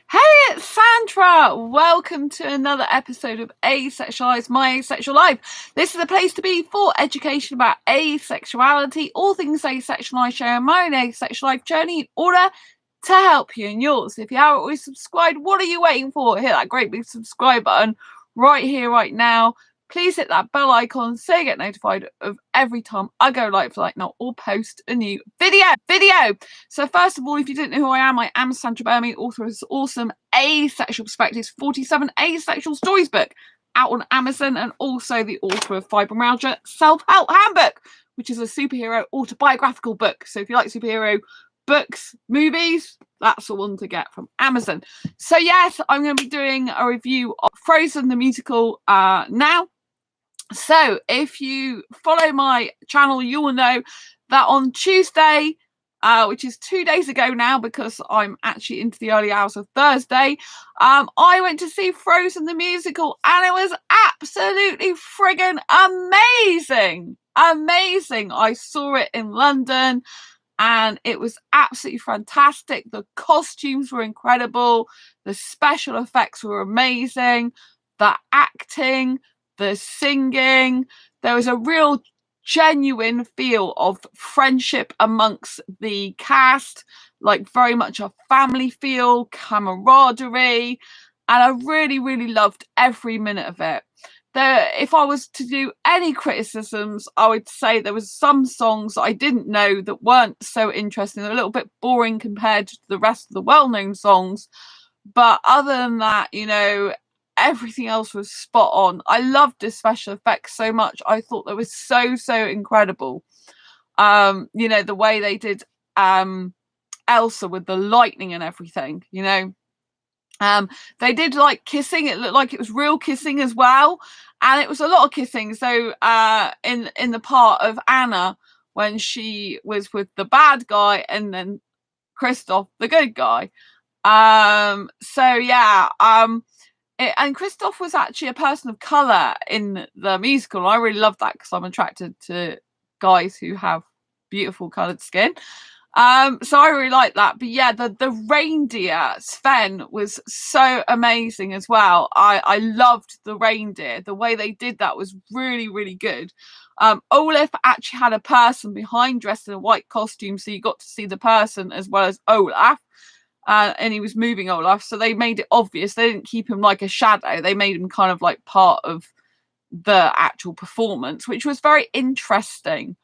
Hey, it's Sandra. Welcome to another episode of Asexualise, my asexual life. This is the place to be for education about asexuality, all things asexual. I share my own asexual life journey in order to help you in yours. If you haven't already subscribed, what are you waiting for? Hit that great big subscribe button right here, right now. Please hit that bell icon so you get notified of every time I go live like now or post a new video. So first of all, if you didn't know who I am Sandra Burmy, author of this awesome Asexual Perspectives 47 Asexual Stories book out on Amazon, and also the author of Fibromyalgia Self-Help Handbook, which is a superhero autobiographical book. So if you like superhero books, movies, that's the one to get from Amazon. So yes, I'm going to be doing a review of Frozen the musical now. So if you follow my channel, you will know that on Tuesday, which is 2 days ago now because I'm actually into the early hours of Thursday, I went to see Frozen the musical, and it was absolutely friggin' amazing. I saw it in London and it was absolutely fantastic. The costumes were incredible. The special effects were amazing. The acting, the singing, there was a real genuine feel of friendship amongst the cast, like very much a family feel, camaraderie, and I really loved every minute of it. If I was to do any criticisms, I would say there was some songs I didn't know that weren't so interesting. They're a little bit boring compared to the rest of the well-known songs, but other than that, everything else was spot on. I loved the special effects so much. I thought they were so incredible. The way they did Elsa with the lightning and everything, they did like kissing. It looked like it was real kissing as well, and it was a lot of kissing. So in the part of Anna when she was with the bad guy and then Kristoff the good guy. And Kristoff was actually a person of colour in the musical. I really love that because I'm attracted to guys who have beautiful coloured skin. So I really like that. But yeah, the reindeer, Sven, was so amazing as well. I loved the reindeer. The way they did that was really good. Olaf actually had a person behind dressed in a white costume, so you got to see the person as well as Olaf. And he was moving Olaf, so they made it obvious. They didn't keep him like a shadow. They made him kind of like part of the actual performance, which was very interesting.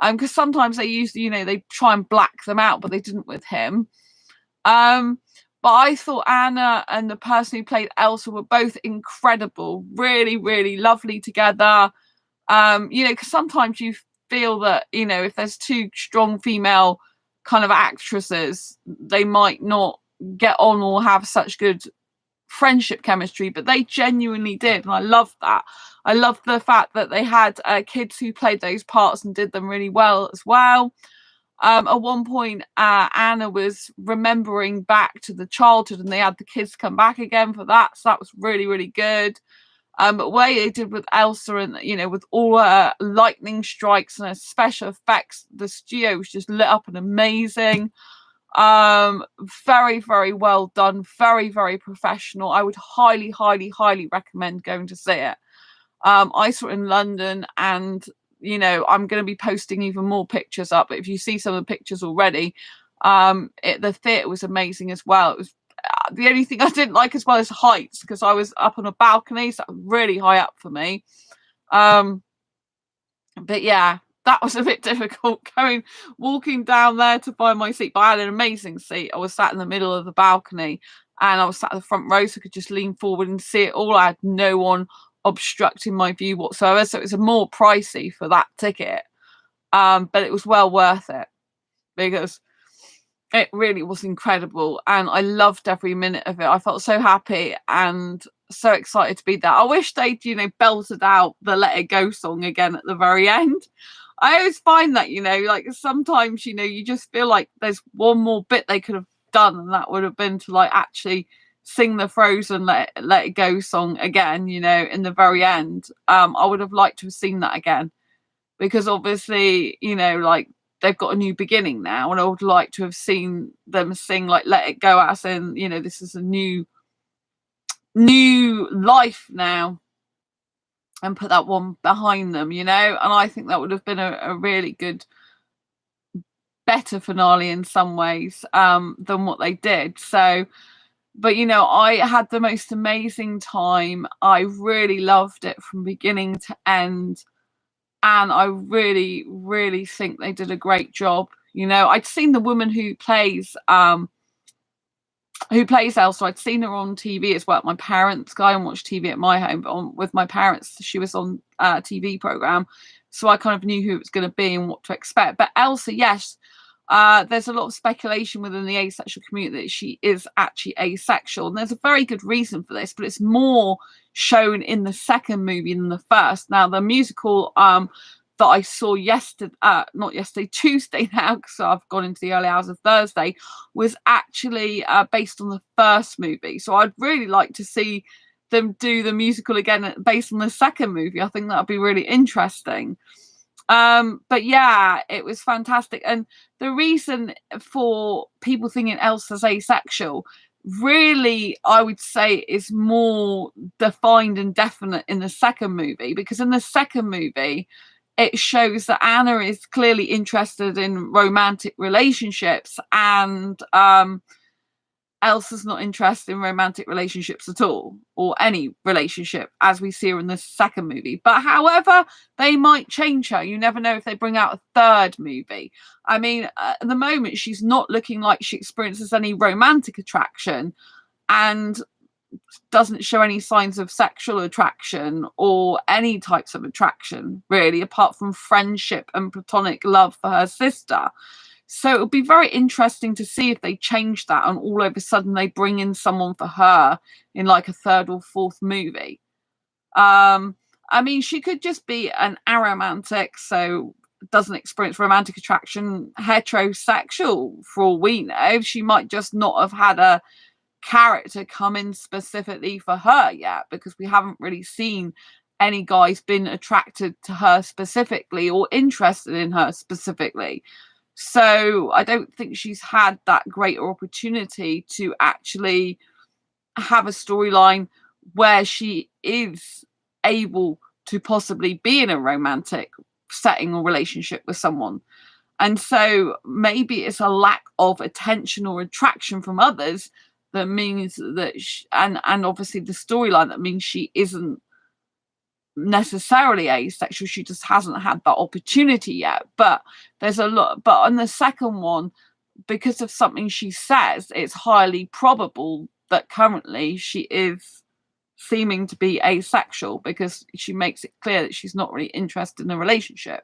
Because sometimes they use, they try and black them out, but they didn't with him. But I thought Anna and the person who played Elsa were both incredible, really lovely together. Because sometimes you feel that, if there's two strong female kind of actresses, they might not get on or have such good friendship chemistry, but they genuinely did, and I love that. I love the fact that they had kids who played those parts and did them really well as well. At one point, Anna was remembering back to the childhood, and they had the kids come back again for that, so that was really good. But way they did with Elsa, and with all her lightning strikes and her special effects, the studio was just lit up and amazing. Very well done, very professional. I would highly recommend going to see it. I saw it in London, and I'm going to be posting even more pictures up, but if you see some of the pictures already, the theatre was amazing as well. It was the only thing I didn't like as well is heights, because I was up on a balcony, so that was really high up for me. But yeah, that was a bit difficult walking down there to find my seat, but I had an amazing seat. I was sat in the middle of the balcony, and I was sat at the front row, so I could just lean forward and see it all. I had no one obstructing my view whatsoever, so it was more pricey for that ticket, but it was well worth it because it really was incredible, and I loved every minute of it. I felt so happy and so excited to be there. I wish they'd belted out the Let It Go song again at the very end. I always find that like sometimes you just feel like there's one more bit they could have done, and that would have been to like actually sing the Frozen Let It Go song again, in the very end. I would have liked to have seen that again, because obviously like they've got a new beginning now, and I would like to have seen them sing like "Let It Go," as in, you know, this is a new life now, and put that one behind them, you know. And I think that would have been a really good, better finale in some ways than what they did. So, but you know, I had the most amazing time. I really loved it from beginning to end, and I really, really think they did a great job. You know, I'd seen the woman who plays Elsa. I'd seen her on TV as well. My parents, I don't watch TV at my home, but with my parents, she was on a TV program, so I kind of knew who it was going to be and what to expect. But Elsa, yes, there's a lot of speculation within the asexual community that she is actually asexual, and there's a very good reason for this, but it's more shown in the second movie than the first. Now, the musical that I saw Tuesday now, because I've gone into the early hours of Thursday, was actually based on the first movie. So I'd really like to see them do the musical again based on the second movie. I think that'd be really interesting. But yeah, it was fantastic. And the reason for people thinking Elsa's asexual really, I would say, is more defined and definite in the second movie, because in the second movie, it shows that Anna is clearly interested in romantic relationships, and Elsa's not interested in romantic relationships at all, or any relationship, as we see her in the second movie. But however, they might change her. You never know if they bring out a third movie. I mean, at the moment, she's not looking like she experiences any romantic attraction, and doesn't show any signs of sexual attraction or any types of attraction, really, apart from friendship and platonic love for her sister. So it would be very interesting to see if they change that and all of a sudden they bring in someone for her in like a third or fourth movie. I mean, she could just be an aromantic, so doesn't experience romantic attraction, heterosexual for all we know. She might just not have had a character come in specifically for her yet, because we haven't really seen any guys been attracted to her specifically or interested in her specifically. So I don't think she's had that greater opportunity to actually have a storyline where she is able to possibly be in a romantic setting or relationship with someone. And so maybe it's a lack of attention or attraction from others that means that and obviously the storyline that means she isn't necessarily asexual. She just hasn't had that opportunity yet. But there's a lot. But on the second one, because of something she says, it's highly probable that currently she is seeming to be asexual, because she makes it clear that she's not really interested in a relationship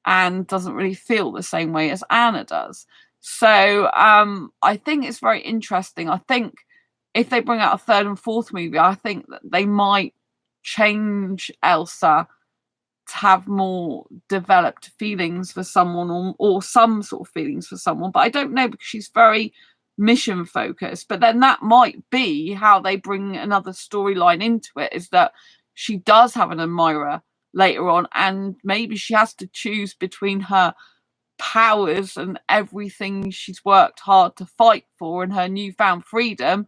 and doesn't really feel the same way as Anna does. So I think it's very interesting. I think if they bring out a third and fourth movie, I think that they might change Elsa to have more developed feelings for someone, or some sort of feelings for someone. But I don't know, because she's very mission focused. But then that might be how they bring another storyline into it, is that she does have an admirer later on, and maybe she has to choose between her powers and everything she's worked hard to fight for and her newfound freedom,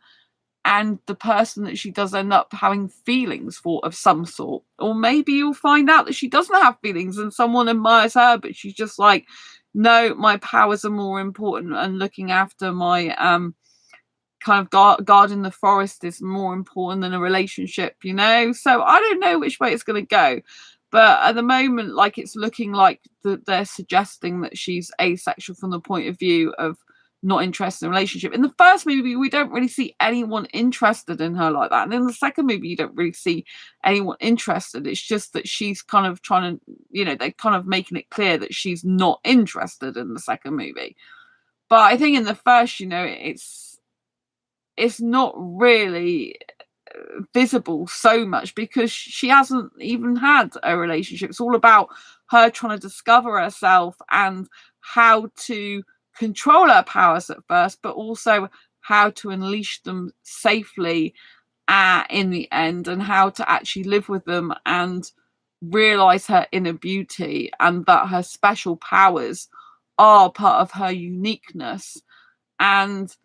and the person that she does end up having feelings for of some sort. Or maybe you'll find out that she doesn't have feelings and someone admires her, but she's just like, no, my powers are more important, and looking after my kind of guarding the forest is more important than a relationship, you know. So I don't know which way it's going to go. But at the moment, like, it's looking like they're suggesting that she's asexual from the point of view of not interested in a relationship. In the first movie, we don't really see anyone interested in her like that. And in the second movie, you don't really see anyone interested. It's just that she's kind of trying to, you know, they're kind of making it clear that she's not interested in the second movie. But I think in the first, you know, it's not really visible so much, because she hasn't even had a relationship. It's all about her trying to discover herself and how to control her powers at first, but also how to unleash them safely in the end, and how to actually live with them and realize her inner beauty, and that her special powers are part of her uniqueness. And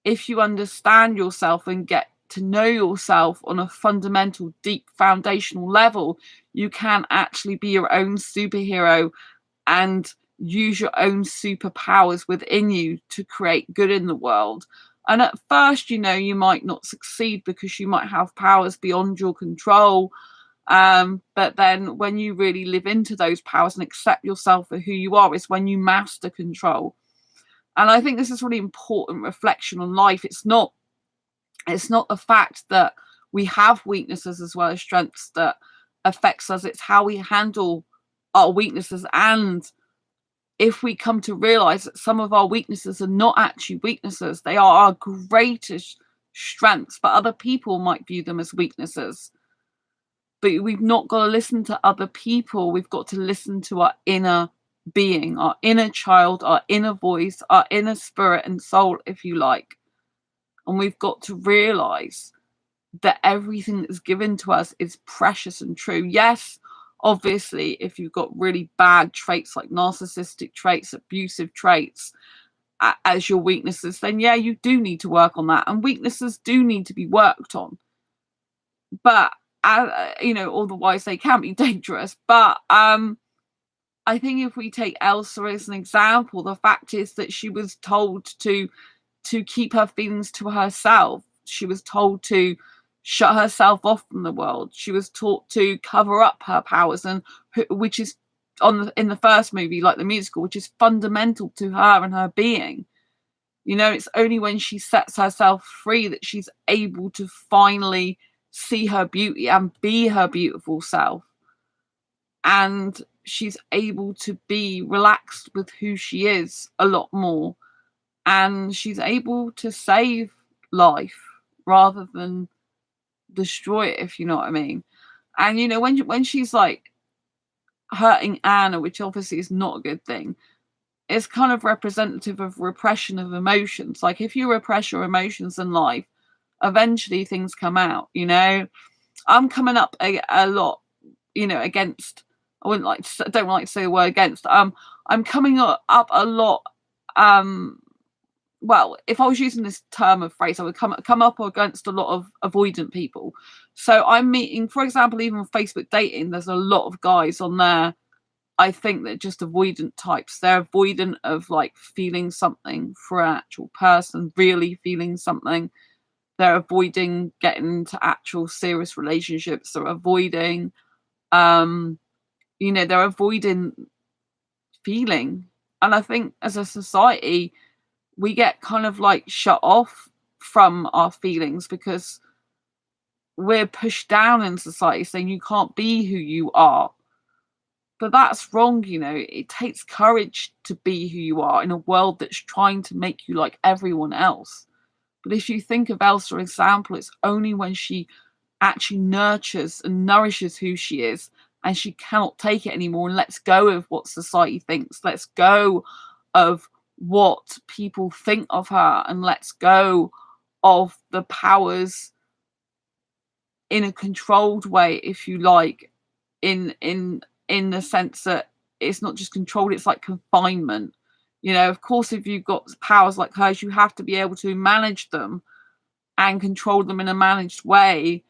if you understand yourself and get to know yourself on a fundamental, deep, foundational level, you can actually be your own superhero and use your own superpowers within you to create good in the world. And at first, you might not succeed because you might have powers beyond your control. But then when you really live into those powers and accept yourself for who you are, is when you master control. And I think this is really important reflection on life. It's not the fact that we have weaknesses as well as strengths that affects us. It's how we handle our weaknesses. And if we come to realize that some of our weaknesses are not actually weaknesses, they are our greatest strengths, but other people might view them as weaknesses. But we've not got to listen to other people. We've got to listen to our inner being, our inner child, our inner voice, our inner spirit and soul, if you like. And we've got to realize that everything that's given to us is precious and true. Yes, obviously, if you've got really bad traits like narcissistic traits, abusive traits as your weaknesses, then yeah, you do need to work on that. And weaknesses do need to be worked on. But, otherwise they can be dangerous. But I think if we take Elsa as an example, the fact is that she was told to keep her feelings to herself. She was told to shut herself off from the world. She was taught to cover up her powers, and which is in the first movie, like the musical, which is fundamental to her and her being. It's only when she sets herself free that she's able to finally see her beauty and be her beautiful self. And she's able to be relaxed with who she is a lot more. And she's able to save life rather than destroy it, if you know what I mean. And when she's like hurting Anna, which obviously is not a good thing, it's kind of representative of repression of emotions. Like if you repress your emotions in life, eventually things come out. I'm coming up a lot, against. I don't like to say the word against. I'm coming up a lot. Well, if I was using this term of phrase, I would come up against a lot of avoidant people. So I'm meeting, for example, even on Facebook dating, there's a lot of guys on there, I think, that just avoidant types. They're avoidant of like feeling something for an actual person, really feeling something. They're avoiding getting into actual serious relationships. They're avoiding, they're avoiding feeling. And I think as a society, we get kind of like shut off from our feelings because we're pushed down in society saying you can't be who you are. But that's wrong. It takes courage to be who you are in a world that's trying to make you like everyone else. But if you think of Elsa, for example, it's only when she actually nurtures and nourishes who she is and she cannot take it anymore and lets go of what society thinks, lets go of what people think of her, and lets go of the powers in a controlled way, if you like, in the sense that it's not just controlled, it's like confinement. Of course, if you've got powers like hers, you have to be able to manage them and control them in a managed way,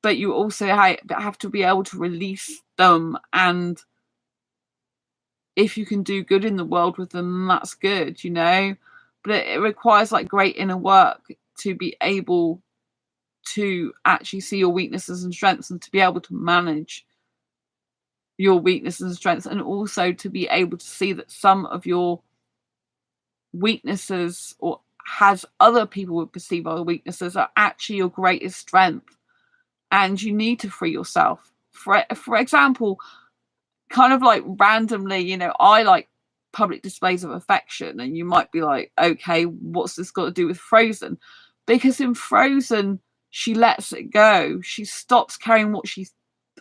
but you also have to be able to release them. And if you can do good in the world with them, that's good, but it requires like great inner work to be able to actually see your weaknesses and strengths and to be able to manage your weaknesses and strengths, and also to be able to see that some of your weaknesses, or has other people would perceive other weaknesses, are actually your greatest strength. And you need to free yourself. For example, kind of like randomly, I like public displays of affection, and you might be like, okay, what's this got to do with Frozen? Because in Frozen, she lets it go. She stops caring what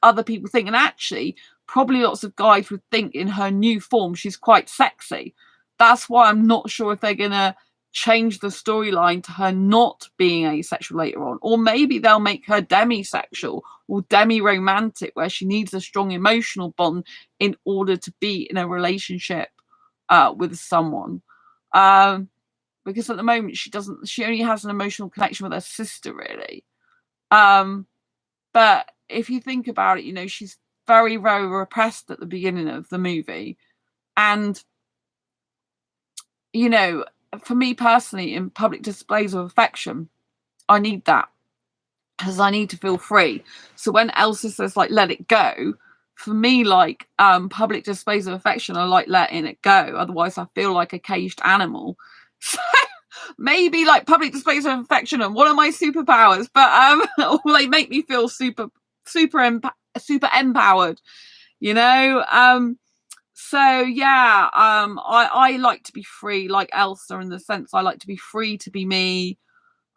other people think. And actually, probably lots of guys would think in her new form she's quite sexy. That's why I'm not sure if they're gonna change the storyline to her not being asexual later on, or maybe they'll make her demisexual or demi-romantic, where she needs a strong emotional bond in order to be in a relationship with someone. Because at the moment she only has an emotional connection with her sister, really. But if you think about it, you know, she's very, very repressed at the beginning of the movie. And, you know, for me personally, in public displays of affection, I need that because I need to feel free. So when Elsa says, like, let it go, for me, like, public displays of affection are like letting it go. Otherwise, I feel like a caged animal. So maybe like public displays of affection are one of my superpowers, but they make me feel super empowered, you know. So yeah, I like to be free, like Elsa, in the sense I like to be free to be me.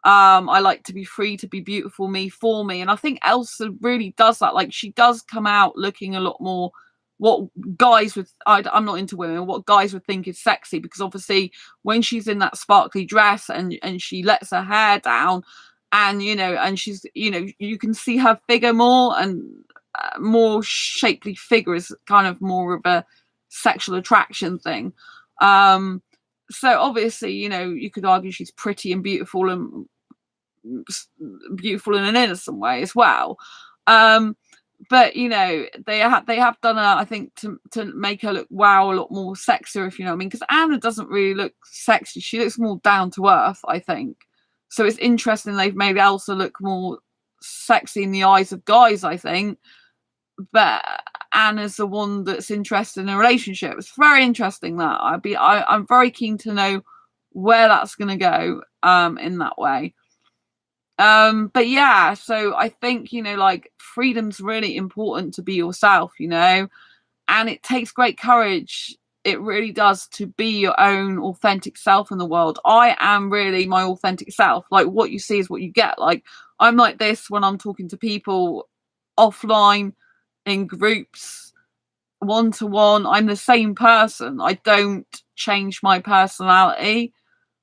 I like to be free to be beautiful me for me, and I think Elsa really does that. Like, she does come out looking a lot more what guys would, I'm not into women, what guys would think is sexy, because obviously when she's in that sparkly dress and she lets her hair down, and you know, and she's, you know, you can see her figure more, and more shapely figure is kind of more of a sexual attraction thing. So obviously, you know, you could argue she's pretty and beautiful in an innocent way as well. But you know, they have done I think to make her look a lot more sexier, if you know what I mean. Because Anna doesn't really look sexy; she looks more down to earth, I think. So it's interesting they've made Elsa look more sexy in the eyes of guys, I think. But Anna's the one that's interested in a relationship. It's very interesting that I'm very keen to know where that's going to go in that way. But yeah, so I think, you know, like, freedom's really important to be yourself, you know, and it takes great courage. It really does, to be your own authentic self in the world. I am really my authentic self. Like, what you see is what you get. Like, I'm like this when I'm talking to people offline, in groups, one to one. I'm the same person. I don't change my personality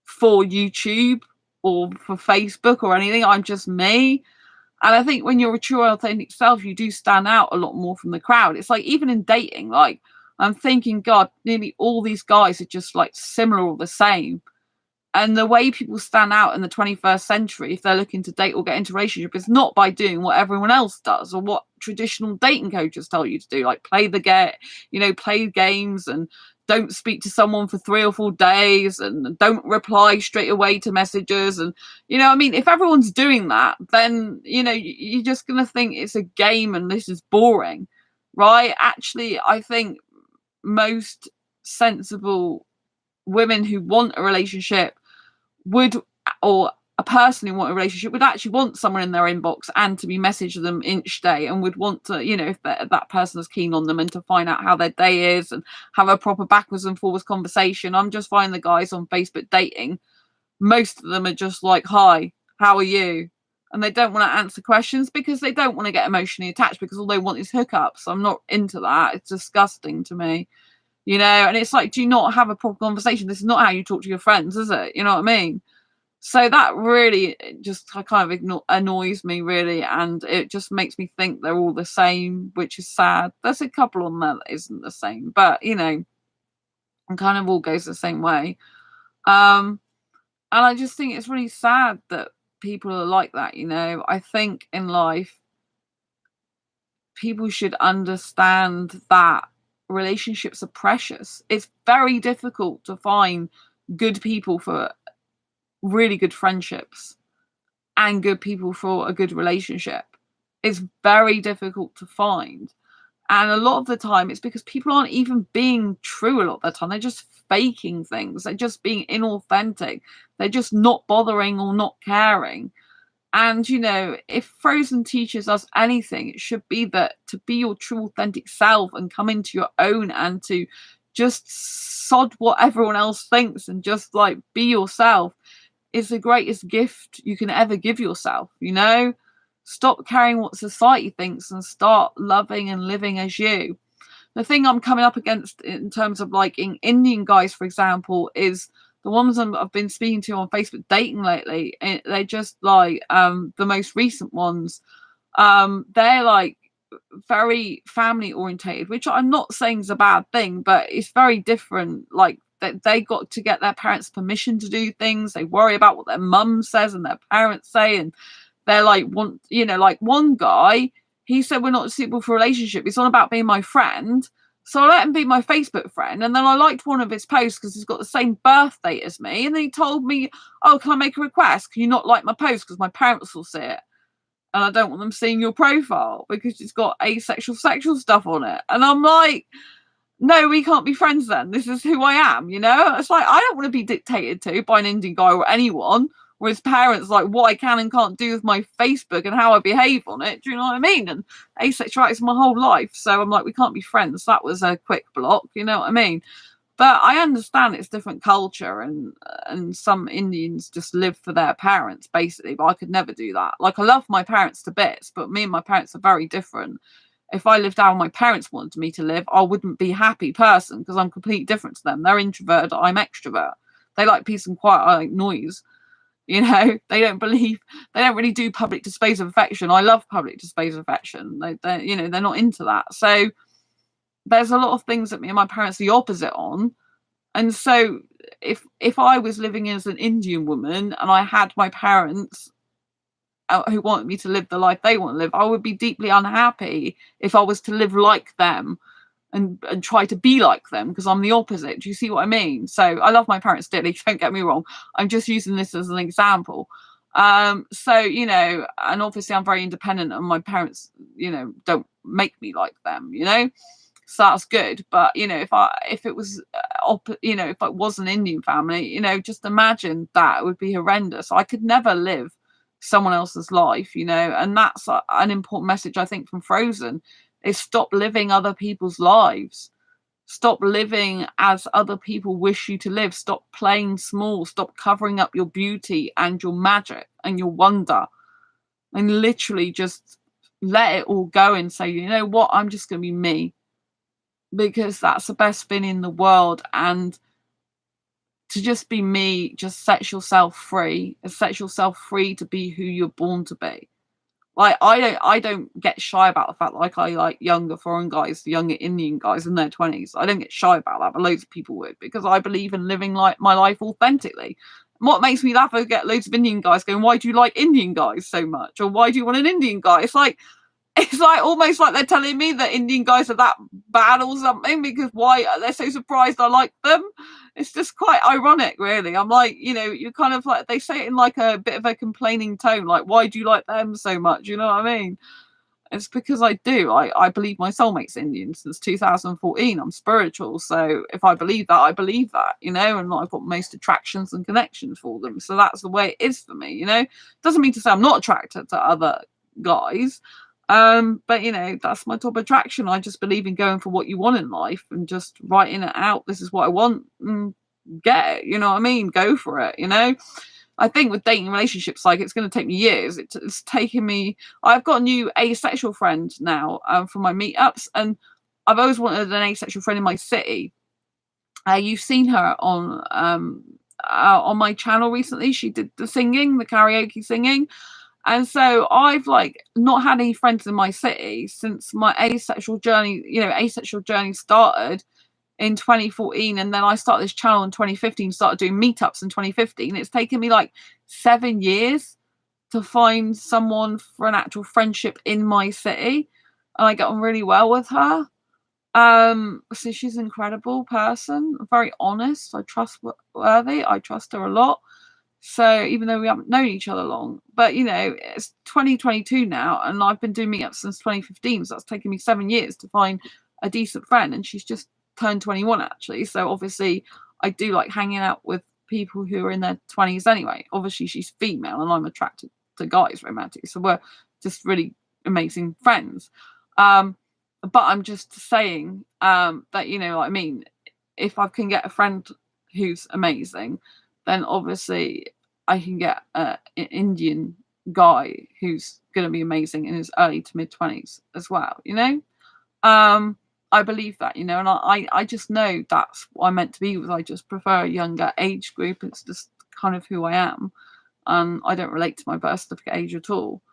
for YouTube or for Facebook or anything. I'm just me. And I think when you're a true authentic self, you do stand out a lot more from the crowd. It's like, even in dating, like, I'm thinking, God, nearly all these guys are just like similar or the same. And the way people stand out in the 21st century, if they're looking to date or get into a relationship, is not by doing what everyone else does or what traditional dating coaches tell you to do, like play games, and don't speak to someone for 3 or 4 days, and don't reply straight away to messages. And, you know, I mean, if everyone's doing that, then, you know, you're just going to think it's a game and this is boring, right? Actually, I think most sensible women who want a relationship would, or a person who want a relationship would actually want someone in their inbox and to be messaging them each day, and would want to, you know, if that person is keen on them, and to find out how their day is and have a proper backwards and forwards conversation. I'm just finding the guys on Facebook dating, most of them are just like, hi, how are you? And they don't want to answer questions because they don't want to get emotionally attached, because all they want is hookups. I'm not into that. It's disgusting to me, you know. And it's like, do you not have a proper conversation? This is not how you talk to your friends, is it? You know what I mean? So that really just kind of annoys me, really, and it just makes me think they're all the same, which is sad. There's a couple on there that isn't the same, but, you know, and kind of all goes the same way. And I just think it's really sad that people are like that, you know. I think in life, people should understand that relationships are precious. It's very difficult to find good people for really good friendships and good people for a good relationship. It's very difficult to find. And a lot of the time it's because people aren't even being true a lot of the time. They're just faking things. They're just being inauthentic. They're just not bothering or not caring. And, you know, if Frozen teaches us anything, it should be that to be your true authentic self and come into your own, and to just sod what everyone else thinks and just like be yourself, is the greatest gift you can ever give yourself, you know? Stop caring what society thinks and start loving and living as you. The thing I'm coming up against in terms of, like, in Indian guys, for example, is the ones I've been speaking to on Facebook dating lately. They're just like the most recent ones. They're like very family orientated, which I'm not saying is a bad thing, but it's very different. Like that they got to get their parents' permission to do things. They worry about what their mum says and their parents say, and they're like, like one guy, he said we're not suitable for a relationship. It's on about being my friend. So I let him be my Facebook friend, and then I liked one of his posts because he's got the same birthday as me. And then he told me, "Oh, can I make a request? Can you not like my post because my parents will see it, and I don't want them seeing your profile because it's got asexual sexual stuff on it." And I'm like, "No, we can't be friends then. This is who I am." It's like I don't want to be dictated to by an Indian guy or anyone, or his parents, like what I can and can't do with my Facebook and how I behave on it. Do you know what I mean? And asexuality is my whole life, so I'm like, we can't be friends. That was a quick block. You know what I mean? But I understand it's different culture, and some Indians just live for their parents basically. But I could never do that. Like I love my parents to bits, but me and my parents are very different. If I lived how my parents wanted me to live, I wouldn't be a happy person because I'm completely different to them. They're introverted, I'm extrovert. They like peace and quiet, I like noise. They don't really do public displays of affection. I love public displays of affection. They're not into that. So there's a lot of things that me and my parents are the opposite on. And so if I was living as an Indian woman and I had my parents who wanted me to live the life they want to live, I would be deeply unhappy if I was to live like them and try to be like them, because I'm the opposite. Do you see what I mean? So I love my parents dearly, don't get me wrong. I'm just using this as an example. So, and obviously I'm very independent and my parents, don't make me like them, so that's good. But if it was if it was an Indian family, just imagine that. It would be horrendous. I could never live someone else's life, and that's an important message I think from Frozen, is stop living other people's lives. Stop living as other people wish you to live. Stop playing small. Stop covering up your beauty and your magic and your wonder, and literally just let it all go and say, you know what, I'm just going to be me, because that's the best thing in the world. And to just be me, just set yourself free, to be who you're born to be. Like I don't get shy about the fact that like I like younger foreign guys, younger Indian guys in their 20s. I don't get shy about that, but loads of people would, because I believe in living like my life authentically. What makes me laugh, I get loads of Indian guys going, "Why do you like Indian guys so much?" Or "Why do you want an Indian guy?" It's like almost like they're telling me that Indian guys are that bad or something, because why they're so surprised I like them. It's just quite ironic, really. I'm like, you're kind of like, they say it in like a bit of a complaining tone, like, "Why do you like them so much?" You know what I mean? It's because I do. I believe my soulmate's Indian since 2014. I'm spiritual. So if I believe that, I believe that, and I've got most attractions and connections for them. So that's the way it is for me, Doesn't mean to say I'm not attracted to other guys. But that's my top attraction. I just believe in going for what you want in life and just writing it out. This is what I want, and get it. You know what I mean? Go for it. I think with dating relationships, like, it's going to take me years. It's taken me. I've got a new asexual friend now from my meetups, and I've always wanted an asexual friend in my city. You've seen her on my channel recently. She did the karaoke singing. And so I've like not had any friends in my city since my asexual journey started in 2014. And then I started this channel in 2015, started doing meetups in 2015. It's taken me like 7 years to find someone for an actual friendship in my city. And I get on really well with her. So she's an incredible person, very honest, trustworthy. I trust her a lot. So even though we haven't known each other long, but it's 2022 now, and I've been doing meetups since 2015. So that's taken me 7 years to find a decent friend, and she's just turned 21 actually. So obviously I do like hanging out with people who are in their 20s anyway. Obviously she's female and I'm attracted to guys romantically, so we're just really amazing friends. But I'm just saying that, what I mean, if I can get a friend who's amazing, then obviously I can get an Indian guy who's going to be amazing in his early to mid 20s as well, I believe that, and I just know that's what I'm meant to be, because I just prefer a younger age group. It's just kind of who I am. I don't relate to my birth certificate age at all.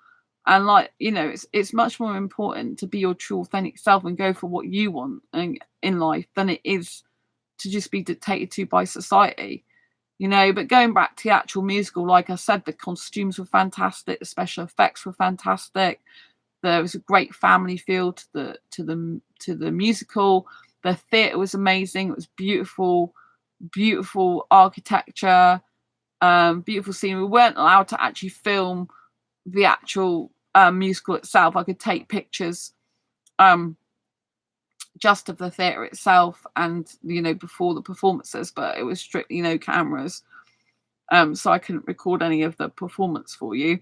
And like, it's much more important to be your true authentic self and go for what you want in life than it is to just be dictated to by society. But going back to the actual musical, like I said, the costumes were fantastic, the special effects were fantastic. There was a great family feel to the musical. The theatre was amazing. It was beautiful, beautiful architecture, beautiful scene. We weren't allowed to actually film the actual musical itself. I could take pictures just of the theatre itself and before the performances, but it was strictly no cameras, so I couldn't record any of the performance for you.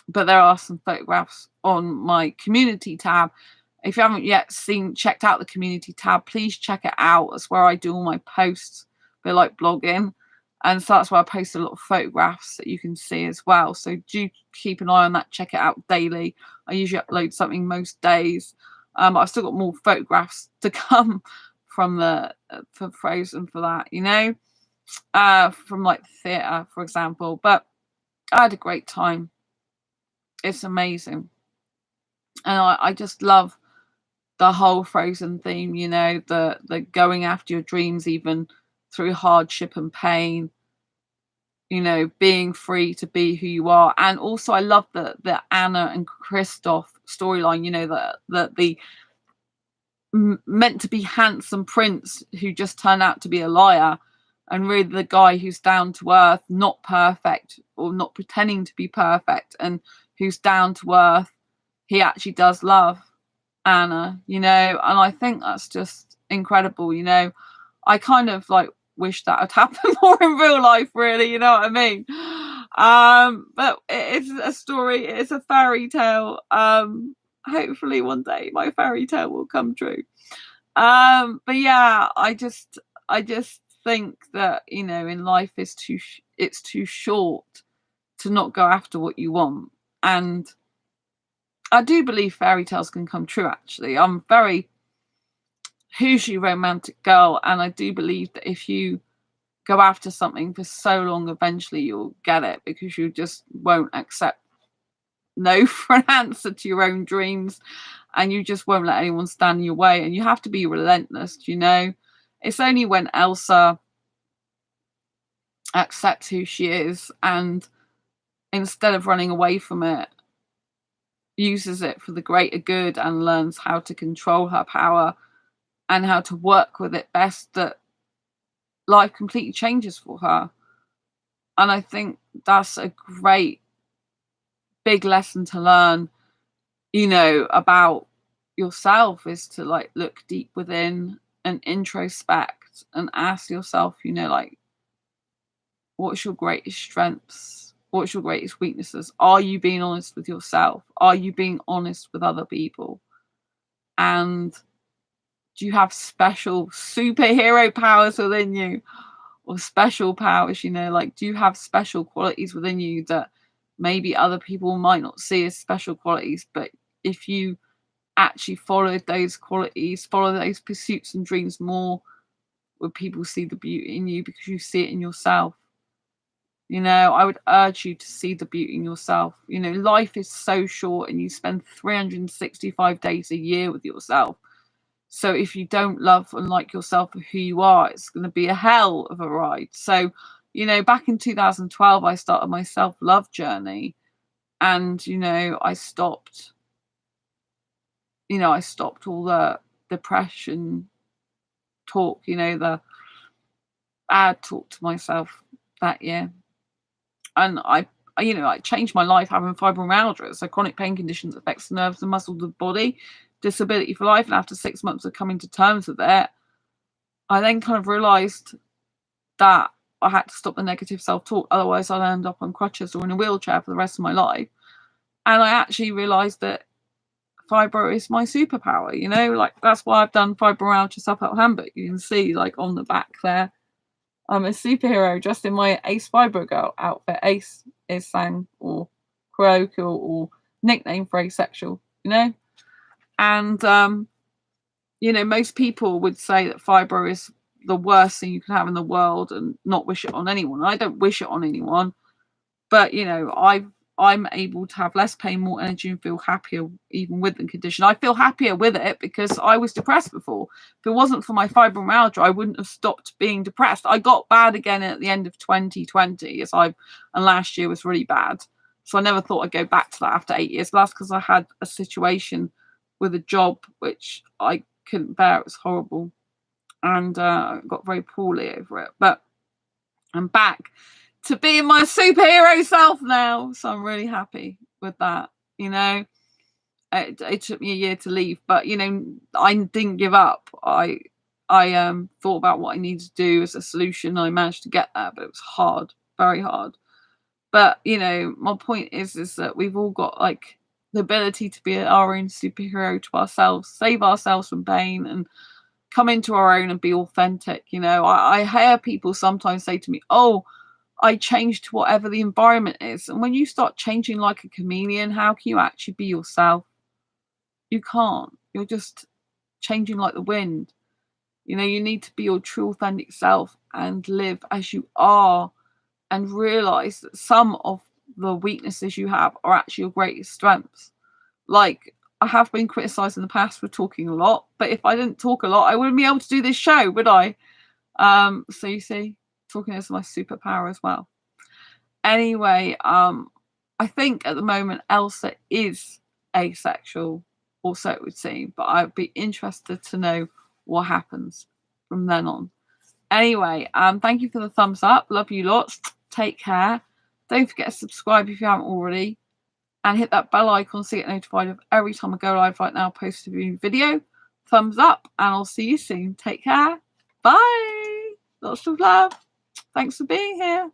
But there are some photographs on my community tab. If you haven't yet checked out the community tab, please check it out. That's where I do all my posts. They're like blogging, and so that's where I post a lot of photographs that you can see as well. So do keep an eye on that. Check it out daily. I usually upload something most days. I've still got more photographs to come from for Frozen for that, from like the theatre, for example. But I had a great time. It's amazing. And I just love the whole Frozen theme, the going after your dreams, even through hardship and pain, being free to be who you are. And also I love the Anna and Kristoff storyline, the meant to be handsome prince who just turned out to be a liar, and really the guy who's down to earth, not perfect or not pretending to be perfect, and who's down to earth. He actually does love Anna, and I think that's just incredible. I kind of like wish that had happened more in real life, really, you know what I mean? But it's a story, it's a fairy tale. Hopefully one day my fairy tale will come true. But yeah, I just think that in life it's too short to not go after what you want. And I do believe fairy tales can come true, actually. I'm very hugely romantic girl, and I do believe that if you go after something for so long, eventually you'll get it, because you just won't accept no for an answer to your own dreams, and you just won't let anyone stand in your way, and you have to be relentless. It's only when Elsa accepts who she is, and instead of running away from it, uses it for the greater good and learns how to control her power and how to work with it best, that life completely changes for her. And I think that's a great big lesson to learn, about yourself, is to like look deep within and introspect and ask yourself, what's your greatest strengths? What's your greatest weaknesses? Are you being honest with yourself? Are you being honest with other people? And do you have special superhero powers within you, or special powers? Do you have special qualities within you that maybe other people might not see as special qualities, but if you actually followed those qualities, follow those pursuits and dreams more, would people see the beauty in you because you see it in yourself? I would urge you to see the beauty in yourself. Life is so short, and you spend 365 days a year with yourself. So if you don't love and like yourself for who you are, it's going to be a hell of a ride. So, back in 2012, I started my self-love journey, and, I stopped all the depression talk, the bad talk to myself that year. And I changed my life, having fibromyalgia, so chronic pain conditions affects the nerves and muscles of the body, disability for life. And after 6 months of coming to terms with it, I then kind of realized that I had to stop the negative self-talk, otherwise I'd end up on crutches or in a wheelchair for the rest of my life. And I actually realized that fibro is my superpower. That's why I've done fibromyalgia self-help handbook. You can see on the back there, I'm a superhero dressed in my Ace Fibro Girl outfit. Ace is sang or colloquial or nickname for asexual, and most people would say that fibro is the worst thing you can have in the world and not wish it on anyone. I don't wish it on anyone, but I've I'm able to have less pain, more energy, and feel happier even with the condition. I feel happier with it because I was depressed before. If it wasn't for my fibromyalgia, I wouldn't have stopped being depressed. I got bad again at the end of 2020, and last year was really bad. So I never thought I'd go back to that after 8 years. But that's because I had a situation with a job which I couldn't bear. It was horrible, and got very poorly over it. But I'm back to being my superhero self now, so I'm really happy with that. You know, it took me a year to leave, but you know, I didn't give up. I thought about what I needed to do as a solution. I managed to get there, but it was hard, very hard. But you know, my point is that we've all got like the ability to be our own superhero to ourselves, save ourselves from pain, and come into our own and be authentic. You know, I hear people sometimes say to me, "Oh, I change to whatever the environment is." And when you start changing like a chameleon, how can you actually be yourself? You can't. You're just changing like the wind. You know, you need to be your true authentic self and live as you are, and realize that some of the weaknesses you have are actually your greatest strengths. Like, I have been criticized in the past for talking a lot, but if I didn't talk a lot, I wouldn't be able to do this show, would I? So you see, talking is my superpower as well. Anyway, I think at the moment Elsa is asexual, or so it would seem, but I'd be interested to know what happens from then on. Anyway, thank you for the thumbs up. Love you lots. Take care. Don't forget to subscribe if you haven't already, and hit that bell icon so you get notified of every time I go live. Right now, post a new video. Thumbs up, and I'll see you soon. Take care. Bye. Lots of love. Thanks for being here.